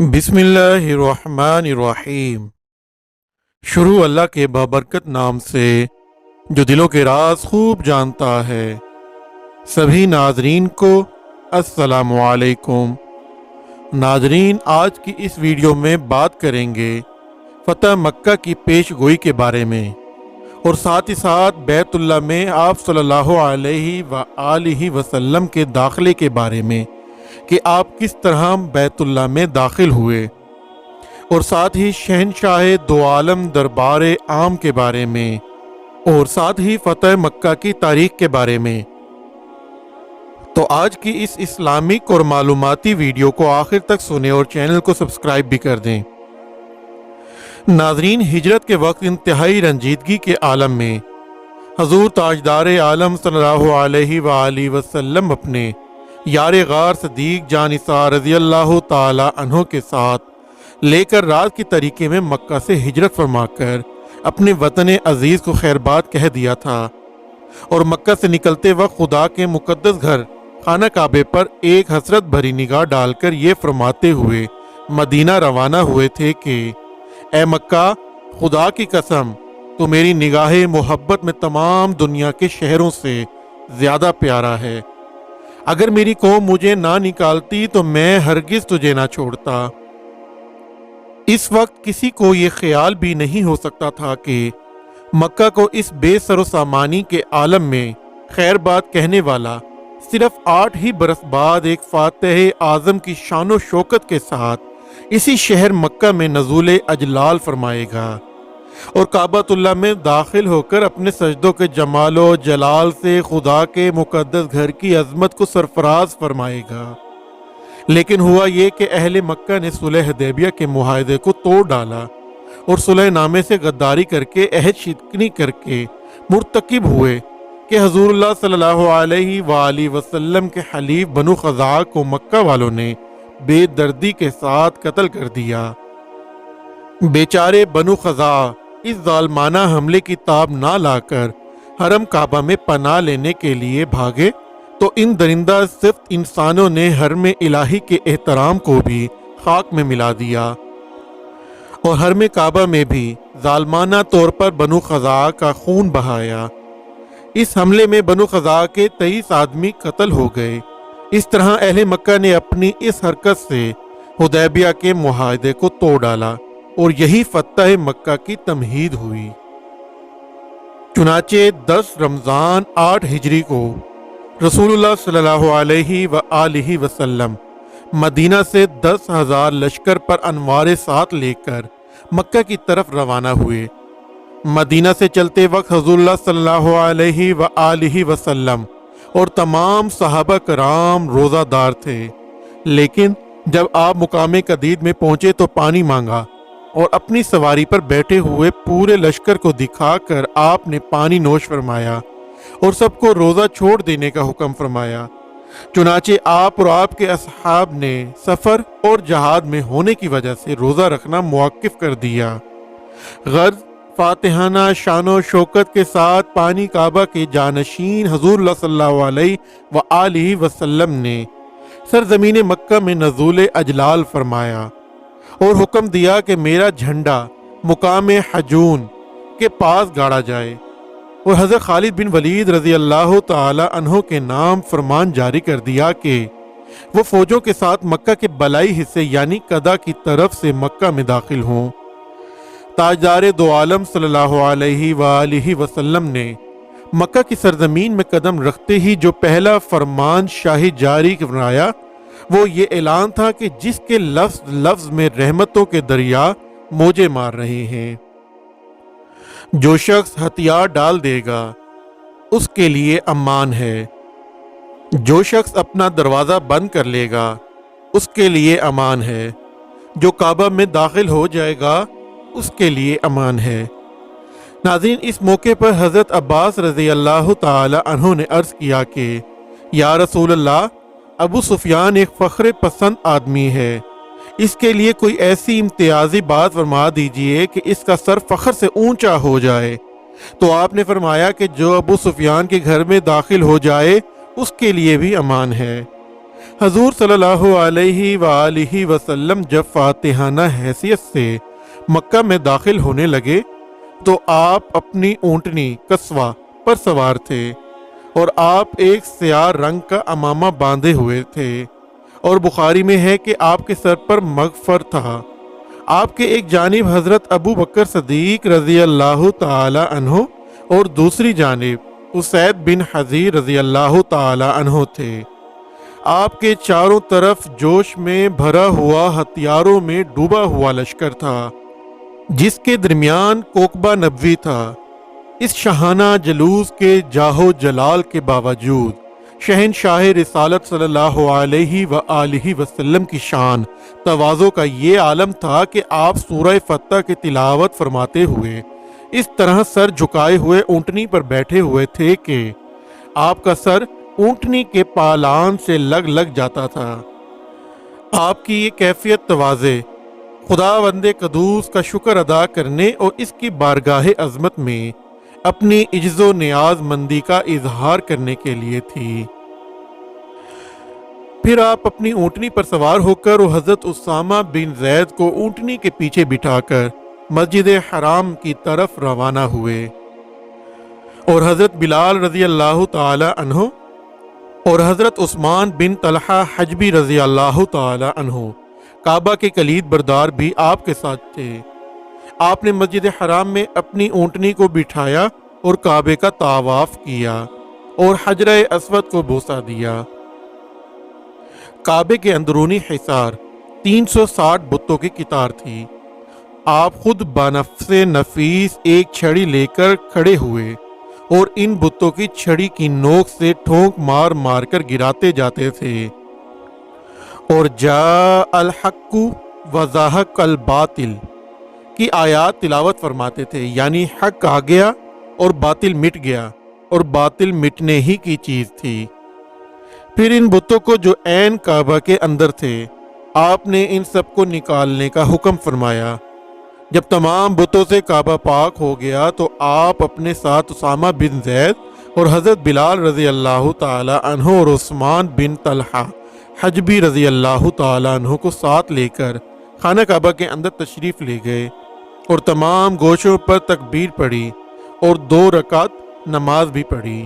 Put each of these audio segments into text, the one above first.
बिस्मिल्लाहिर्रहमानिर्रहीम। शुरू अल्लाह के बाबरकत नाम से जो दिलों के राज खूब जानता है। सभी नाजरीन को अस्सलामु अलैकुम। नाजरीन, आज की इस वीडियो में बात करेंगे फ़तह मक्का की पेशगोई के बारे में और साथ ही साथ बैतुल्लाह में आप सल्लल्लाहु अलैहि वसल्लम के दाखिले के बारे में कि आप किस तरह बैतुल्लाह में दाखिल हुए, और साथ ही शहनशाह दो आलम दरबार आम के बारे में, और साथ ही फ़तह मक्का की तारीख के बारे में। तो आज की इस इस्लामिक और मालूमाती वीडियो को आखिर तक सुने और चैनल को सब्सक्राइब भी कर दें। नाजरीन, हिजरत के वक्त इंतहाई रंजीदगी के आलम में हजूर ताजदार आलम सल्लल्लाहु अलैहि वसल्लम अपने यार गार सदीक जानिसार रज़ी अल्लाह ताला अन्हो के साथ लेकर रात की तरीके में मक्का से हिजरत फरमाकर अपने वतन अजीज़ को खैरबाद कह दिया था, और मक्का से निकलते वक्त खुदा के मुकद्दस घर खाना काबे पर एक हसरत भरी निगाह डालकर ये फरमाते हुए मदीना रवाना हुए थे कि ए मक्का, खुदा की कसम, तो मेरी निगाह मोहब्बत में तमाम दुनिया के शहरों से ज़्यादा प्यारा है। अगर मेरी कौम मुझे ना निकालती तो मैं हरगिज तुझे ना छोड़ता। इस वक्त किसी को ये ख्याल भी नहीं हो सकता था कि मक्का को इस बेसरो सामानी के आलम में खैरबाद कहने वाला सिर्फ 8 ही बरस बाद एक फातह आज़म की शानो शौकत के साथ इसी शहर मक्का में नज़ूल अजलाल फरमाएगा और काबतुल्लाह में दाखिल होकर अपने सजदों के जमालो जलाल से खुदा के मुकद्दस घर की अजमत को सरफराज फरमाएगा। लेकिन हुआ ये कि अहले मक्का ने सुलह हुदैबिया के मुआहदे को तोड़ डाला और सुलह नामे से गद्दारी करके अहद शिकनी करके मुर्तकिब हुए कि हुज़ूरुल्लाह सल्लल्लाहु अलैहि वसल्लम के हलीफ बनु खज़ा को मक्का वालों ने बेदर्दी के साथ कत्ल कर दिया। बेचारे बनु खज़ा इस जालमाना हमले की ताब ना लाकर हरम काबा में पनाह लेने के लिए भागे तो इन दरिंदा सिर्फ इंसानों ने हरम इलाही के एहतराम को भी खाक में मिला दिया और हरम काबा में भी जालमाना तौर पर बनु खज़ा का खून बहाया। इस हमले में बनु खज़ा के 23 आदमी कत्ल हो गए। इस तरह अहले मक्का ने अपनी इस हरकत से हुदैबिया के मुआहदे को तोड़ डाला और यही फतह मक्का की तमहीद हुई। चुनाचे 10 रमज़ान 8 हिजरी को रसूलुल्लाह सल्लल्लाहु अलैहि वसल्लम मदीना से 10,000 लश्कर पर अनवार साथ लेकर मक्का की तरफ रवाना हुए। मदीना से चलते वक्त हुज़ूरुल्लाह सल्लल्लाहु अलैहि वसल्लम और तमाम सहाबा कराम रोज़ादार थे, लेकिन जब आप मुकामे कदीद में पहुंचे तो पानी मांगा और अपनी सवारी पर बैठे हुए पूरे लश्कर को दिखाकर आपने पानी नोश फरमाया और सबको रोज़ा छोड़ देने का हुक्म फरमाया। चुनाचे आप और आपके असहाब ने सफ़र और जहाद में होने की वजह से रोज़ा रखना मुआक्किफ कर दिया। गर्ज फातिहाना शानो शौकत के साथ पानी काबा के जानशीन हुज़ूर सल्लल्लाहु अलैहि वसल्लम ने सरजमीन मक्का में नज़ूल अजलाल फरमाया और हुक्म दिया कि मेरा झंडा मुकाम हजून के पास गाड़ा जाए, और हज़रत खालिद बिन वलीद रज़ी अल्लाह ताला अन्हो के नाम फरमान जारी कर दिया कि वो फ़ौजों के साथ मक्का के बलाई हिस्से यानी कदा की तरफ से मक्का में दाखिल हों। ताजदार दो आलम सल्लल्लाहु अलैहि वसल्लम ने मक्का की सरजमीन में कदम रखते ही जो पहला फरमान शाही जारी कराया वो ये ऐलान था कि जिसके लफ्ज में रहमतों के दरिया मौजे मार रहे हैं, जो शख्स हथियार डाल देगा उसके लिए अमान है, जो शख्स अपना दरवाज़ा बंद कर लेगा उसके लिए अमान है, जो काबा में दाखिल हो जाएगा उसके लिए अमान है। नाज़रीन, इस मौके पर हज़रत अब्बास रज़ी अल्लाह ताला अन्हु ने अर्ज़ किया कि या रसूल अल्लाह, अबू सुफियान एक फ़ख्र पसंद आदमी है, इसके लिए कोई ऐसी इम्तियाजी बात फरमा दीजिए कि इसका सर फ़ख्र से ऊंचा हो जाए। तो आपने फरमाया कि जो अबू सुफियान के घर में दाखिल हो जाए उसके लिए भी अमान है। حضور صلی اللہ علیہ وآلہ وسلم جب فاتحانہ حیثیت سے مکہ میں داخل ہونے لگے تو آپ اپنی اونٹنی قصوہ پر سوار تھے اور آپ ایک سیاہ رنگ کا عمامہ باندھے ہوئے تھے، اور بخاری میں ہے کہ آپ کے سر پر مغفر تھا۔ آپ کے ایک جانب حضرت ابو بکر صدیق رضی اللہ تعالی عنہ اور دوسری جانب اسید بن حضیر رضی اللہ تعالی عنہ تھے۔ آپ کے چاروں طرف جوش میں بھرا ہوا ہتھیاروں میں ڈوبا ہوا لشکر تھا، جس کے درمیان کوکبہ نبوی تھا۔ اس شاہانہ جلوس کے جاہو جلال کے باوجود شہنشاہ رسالت صلی اللہ علیہ وآلہ وسلم کی شان تواضع کا یہ عالم تھا کہ آپ سورہ فتح کی تلاوت فرماتے ہوئے اس طرح سر جھکائے ہوئے اونٹنی پر بیٹھے ہوئے تھے کہ آپ کا سر اونٹنی کے پالان سے لگ جاتا تھا۔ آپ کی یہ کیفیت تواضع خداوند قدوس کا شکر ادا کرنے اور اس کی بارگاہ عظمت میں اپنی عجز و نیاز مندی کا اظہار کرنے کے لیے تھی۔ پھر آپ اپنی اونٹنی پر سوار ہو کر اور حضرت اسامہ بن زید کو اونٹنی کے پیچھے بٹھا کر مسجد حرام کی طرف روانہ ہوئے، اور حضرت بلال رضی اللہ تعالی عنہ اور حضرت عثمان بن طلحہ حجبی رضی اللہ تعالی عنہ کعبہ کے کلید بردار بھی آپ کے ساتھ تھے۔ آپ نے مسجد حرام میں اپنی اونٹنی کو بٹھایا اور کعبے کا طواف کیا اور حجرہ اسود کو بوسہ دیا۔ کعبے کے اندرونی حصار 360 بتوں کی قطار تھی۔ آپ خود بنفس نفیس ایک چھڑی لے کر کھڑے ہوئے اور ان بتوں کی چھڑی کی نوک سے ٹھونک مار مار کر گراتے جاتے تھے، اور جاء الحق وزاحق الباطل کی آیات تلاوت فرماتے تھے، یعنی حق آ گیا اور باطل مٹ گیا، اور باطل مٹنے ہی کی چیز تھی۔ پھر ان بتوں کو جو عین کعبہ کے اندر تھے، آپ نے ان سب کو نکالنے کا حکم فرمایا۔ جب تمام بتوں سے کعبہ پاک ہو گیا تو آپ اپنے ساتھ اسامہ بن زید اور حضرت بلال رضی اللہ تعالی عنہ اور عثمان بن طلحہ حجبی رضی اللہ تعالی عنہ کو ساتھ لے کر خانہ کعبہ کے اندر تشریف لے گئے اور تمام گوشوں پر تکبیر پڑھی اور 2 رکعت نماز بھی پڑھی۔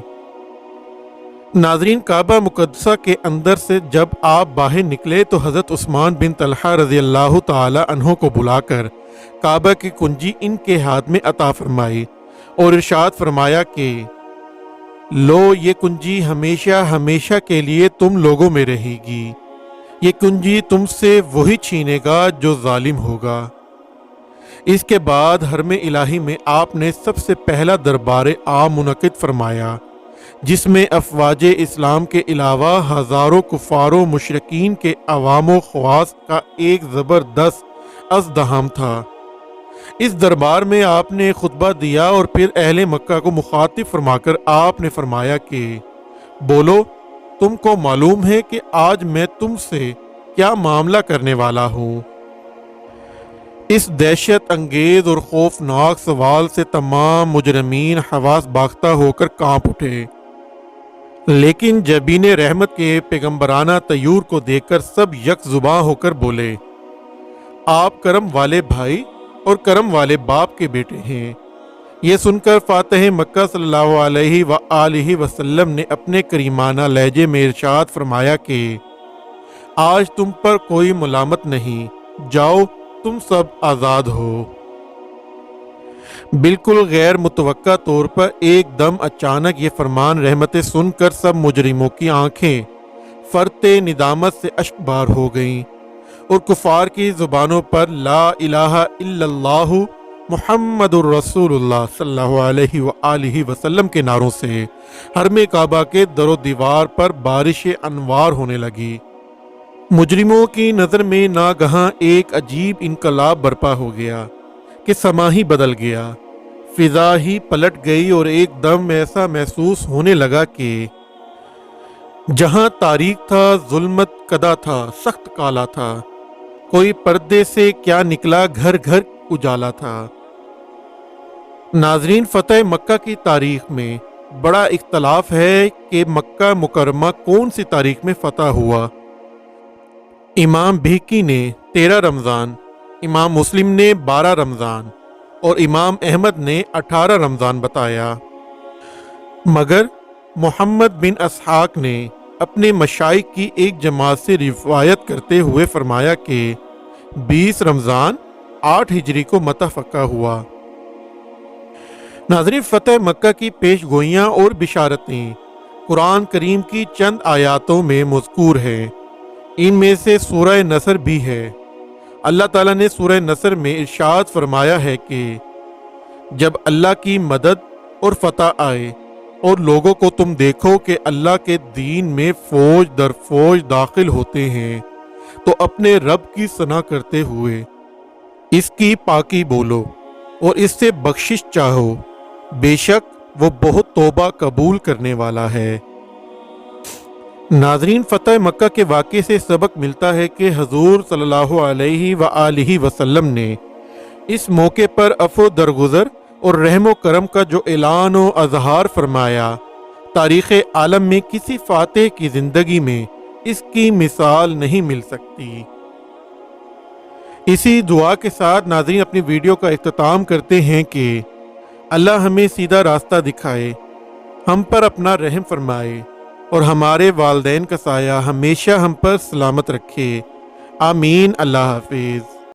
ناظرین، کعبہ مقدسہ کے اندر سے جب آپ باہر نکلے تو حضرت عثمان بن طلحہ رضی اللہ تعالی عنہ کو بلا کر کعبہ کی کنجی ان کے ہاتھ میں عطا فرمائی اور ارشاد فرمایا کہ لو، یہ کنجی ہمیشہ ہمیشہ کے لیے تم لوگوں میں رہے گی۔ یہ کنجی تم سے وہی چھینے گا جو ظالم ہوگا۔ اس کے بعد حرم الہی میں آپ نے سب سے پہلا دربار عام منعقد فرمایا، جس میں افواج اسلام کے علاوہ ہزاروں کفار و مشرکین کے عوام و خواص کا ایک زبردست ازدحام تھا۔ اس دربار میں آپ نے خطبہ دیا اور پھر اہل مکہ کو مخاطب فرما کر آپ نے فرمایا کہ بولو، تم کو معلوم ہے کہ آج میں تم سے کیا معاملہ کرنے والا ہوں۔ اس دہشت انگیز اور خوفناک سوال سے تمام مجرمین حواس باختہ ہو کر کانپ اٹھے، لیکن جبین رحمت کے پیغمبرانہ طیور کو دیکھ کر سب یک زباں ہو کر بولے، آپ کرم والے بھائی اور کرم والے باپ کے بیٹے ہیں۔ یہ سن کر فاتح مکہ صلی اللہ علیہ وآلہ وسلم نے اپنے کریمانہ لہجے میں ارشاد فرمایا کہ آج تم پر کوئی ملامت نہیں، جاؤ تم سب آزاد ہو۔ بالکل غیر متوقع طور پر ایک دم اچانک یہ فرمان رحمت سن کر سب مجرموں کی آنکھیں فرط ندامت سے اشک بار ہو گئیں، اور کفار کی زبانوں پر لا الہ الا اللہ محمد الرسول اللہ صلی اللہ علیہ وآلہ وسلم کے نعروں سے حرم کعبہ کے در و دیوار پر بارش انوار ہونے لگی۔ مجرموں کی نظر میں ناگہاں ایک عجیب انقلاب برپا ہو گیا کہ سما ہی بدل گیا، فضا ہی پلٹ گئی، اور ایک دم ایسا محسوس ہونے لگا کہ جہاں تاریک تھا، ظلمت کدا تھا، سخت کالا تھا، کوئی پردے سے کیا نکلا، گھر گھر اجالا تھا۔ ناظرین، فتح مکہ کی تاریخ میں بڑا اختلاف ہے کہ مکہ مکرمہ کون سی تاریخ میں فتح ہوا इमाम भिकी ने 13 रमज़ान, इमाम मुस्लिम ने 12 रमज़ान और इमाम अहमद ने 18 रमज़ान बताया। मगर मोहम्मद बिन इसहाक ने अपने मशाइख की एक जमात से रिवायत करते हुए फरमाया कि 20 रमज़ान 8 हिजरी को मतफ़क़ा हुआ। नाज़रीन, फ़तह मक्का की पेशगोइयाँ और बिशारतें कुरान करीम की चंद आयातों में मज़कूर हैं। इनमें से सूरह नसर भी है। अल्लाह ताला ने सूरह नसर में इरशाद फरमाया है कि जब अल्लाह की मदद और फतह आए और लोगों को तुम देखो कि अल्लाह के दीन में फौज दर फौज दाखिल होते हैं, तो अपने रब की सना करते हुए इसकी पाकी बोलो और इससे बख्शिश चाहो, बेशक वो बहुत तौबा कबूल करने वाला है। नाजरीन, फ़तह मक्का के वाक़े से सबक मिलता है कि हजूर सल्लल्लाहु अलैहि व आलिहि वसल्लम ने इस मौके पर अफ़ो दरगुज़र और रहमो करम का जो ऐलान व अज़हार फरमाया, तारीख़ आलम में किसी फ़ातिह की ज़िंदगी में इसकी मिसाल नहीं मिल सकती। इसी दुआ के साथ नाज़रीन अपनी वीडियो का इख्तिताम करते हैं कि अल्लाह हमें सीधा रास्ता दिखाए, हम पर अपना रहम फरमाए और हमारे वालदैन का साया हमेशा हम पर सलामत रखे। आमीन। अल्लाह हाफिज़।